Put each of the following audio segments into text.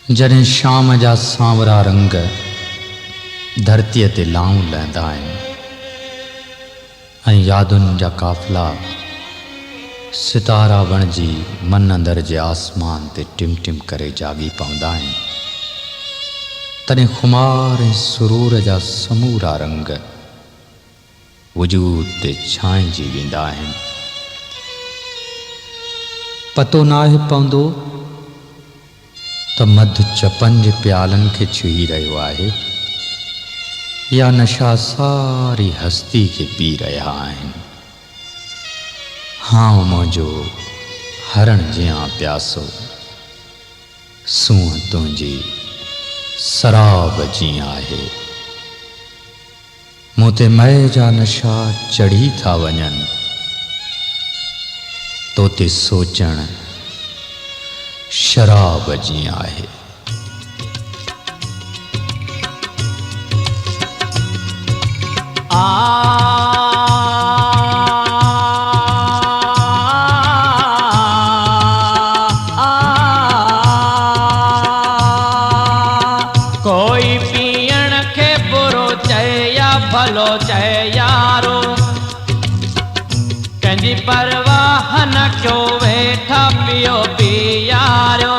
जॾहिं शाम जा सांवरा रंग धरतीअ ते लाऊं लहंदा आहिनि ऐं यादुनि जा काफ़िला सितारा बणिजी मन अंदर जे आसमान ते टिम टिम करे जागी पवंदा आहिनि, तॾहिं खुमार ऐं सुरूर जा समूरा रंग वजूद ते छांइजी वेंदा आहिनि। पतो नाहे पवंदो त मधु चपनि जे प्यालनि खे छुही रहियो आहे या नशा सारी हस्ती खे पी रहिया आहिनि। हाँ मुंहिंजो हरण जियां प्यासो, सूंहं तुंहिंजी शराब जियां आहे। मूं ते मए जा नशा चढ़ी था वञनि, तो ते सोचण शराब जियां आहे। कोई पीअण खे बुरो चए या भलो चए यारो, कंहिंजी परवाह न कयो, वेठा पियो पी यारो।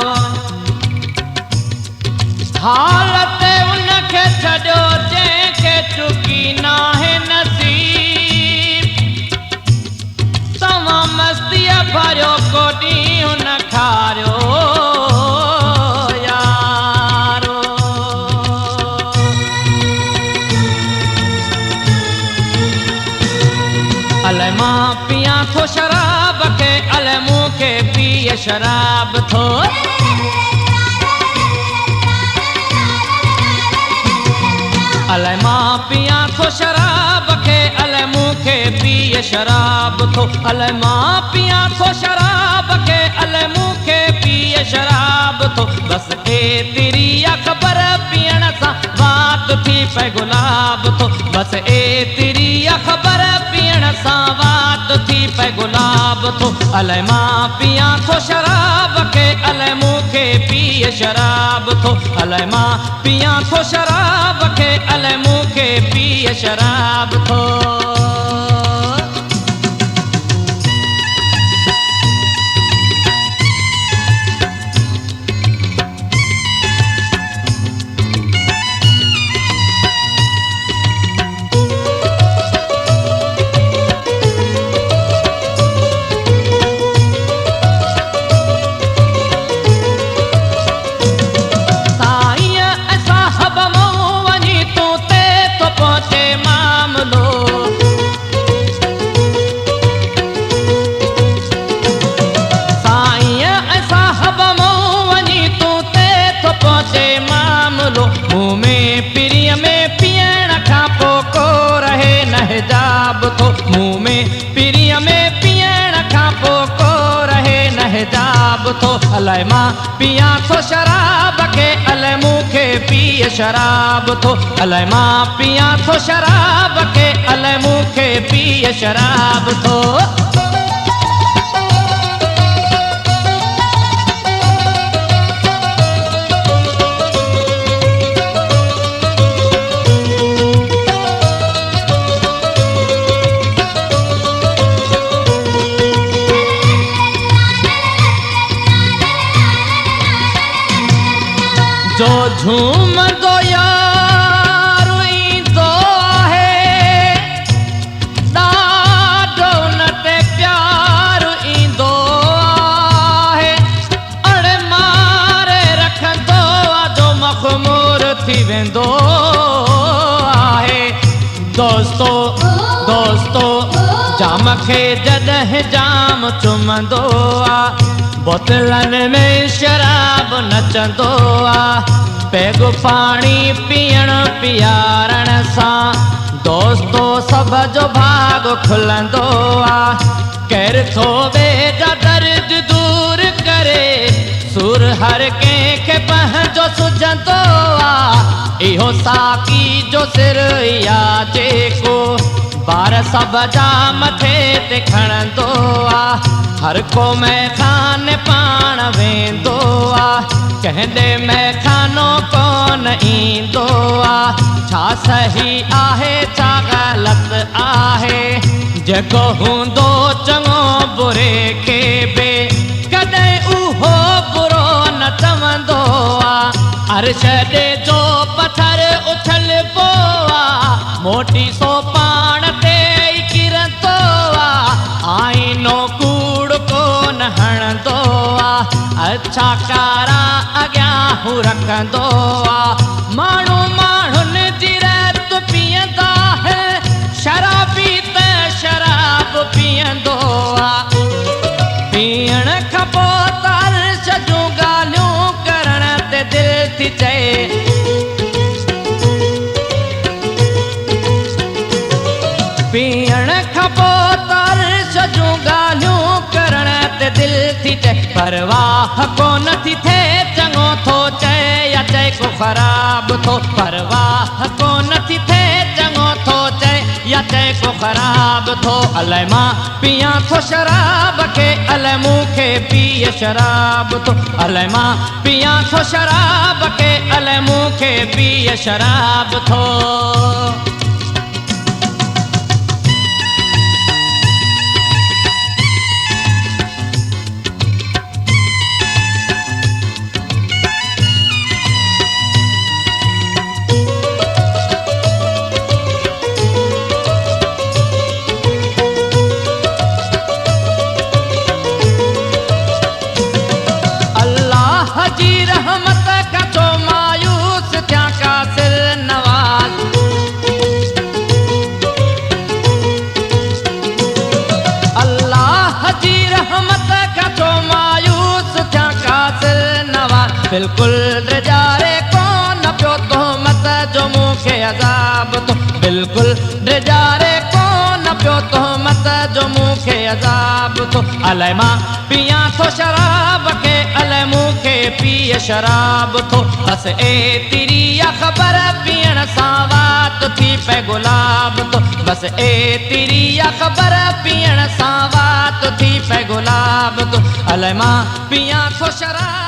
हालत उनखे छॾियो जंहिंखे चुकी नाहे नसीब, तव्हां मस्तीअ भरियो को ॾींहुं न खारियो यारो। अलाए मां पियां थो शराब खे, अलाए मूंखे पीए शराब थो। अलाए मां पियां थो शराब खे, अलाए मूंखे पीए शराब थो। अलाए मां पियां थो शराब खे, अलाए मूंखे पीए शराब थो। बस एतिरी ख़बर पीअण सां वात थी पए गुलाब थो। बस एतिरी ख़बर पीअण सां वात थी पए गुलाब थो। अलाए मां पियां थो शराब खे, अलाए मूंखे पीए शराब थो। अलाए मां पियां थो शराब खे, अलाए मूंखे पीए शराब थो। मुंह में पिरीअ में पीअण खां पोइ को रहे न हिजाब थो। अलाए मां पियां थो शराब खे, अलाए मूंखे पीए शराब थो। अलाए मां पियां थो शराब खे, अलाए मूंखे पीए शराब थो। जो झूमंदो यारो ईंदो आहे, ॾाढो उन ते प्यारु ईंदो आहे। अड़े मारे रखंदो आहे जो मख़मूर थी वेंदो आहे। दोस्तो दोस्तो जाम खे जॾहिं जाम चुमंदो आहे, बोतलनि में शराब नचंदो आहे। पैगु पाणी पीअण पीआरण सां दोस्तो सभ जो भाग खुलंदो आहे। केरु थो ॿिए जा दर्द दूर करे, सुर हर कंहिंखे पंहिंजो सुझंदो आहे। इहो साकी जो सिर या जेको बार सभ जा मथे ते खणंदो आहे। हर को मैं खाने पाण वेंदो आ कहंदे मैं खानो कोन ईंदो आ छा सही आहे छा ग़लत आहे जेको हूंदो चङो बुरे खे बि कॾहिं उहो बुरो न चवंदो आ अर्श ॾे जो पथर उछलबो आ मोटी सो पाण ते ई किरंदो आ आईनो कूड़ कोन हणंदो आ अच्छा कारा अॻियां हू रखंदो आ माण्हू माण्हुनि जी रत पीअंदा है शराबी त शराब पीअंदो आ पीअण खां पोइ त अर्श जूं ॻाल्हियूं करण ते दिलि थी चए पीअण खां पोइ त अर्श जूं ॻाल्हियूं करण ते दिलि थी चए परवाह कोन थी थिए चङो थो चए या चए को ख़राब थो परवाह कोन थी थिए चङो थो चए या चए को ख़राब थो अलाए मां पियां थो शराब खे अलाए मूंखे पीए शराब थो अलाए मां पियां थो शराब खे अलाए मूंखे पीए शराब थो बिल्कुलु ड्रिजारे कोन पियो तोहमत जो मूंखे अज़ाब थो बिल्कुलु ड्रिजारे कोन पियो तोहमत जो मूंखे अज़ाब थो अलाए मां पियां थो शराब खे अलाए मूंखे पीए शराब थो बसि एतिरी ख़बर पीअण सां वात थी पए गुलाब थो बसि एतिरी ख़बर पीअण सां वात थी पए गुलाब थो अलाए मां पियां थो शराब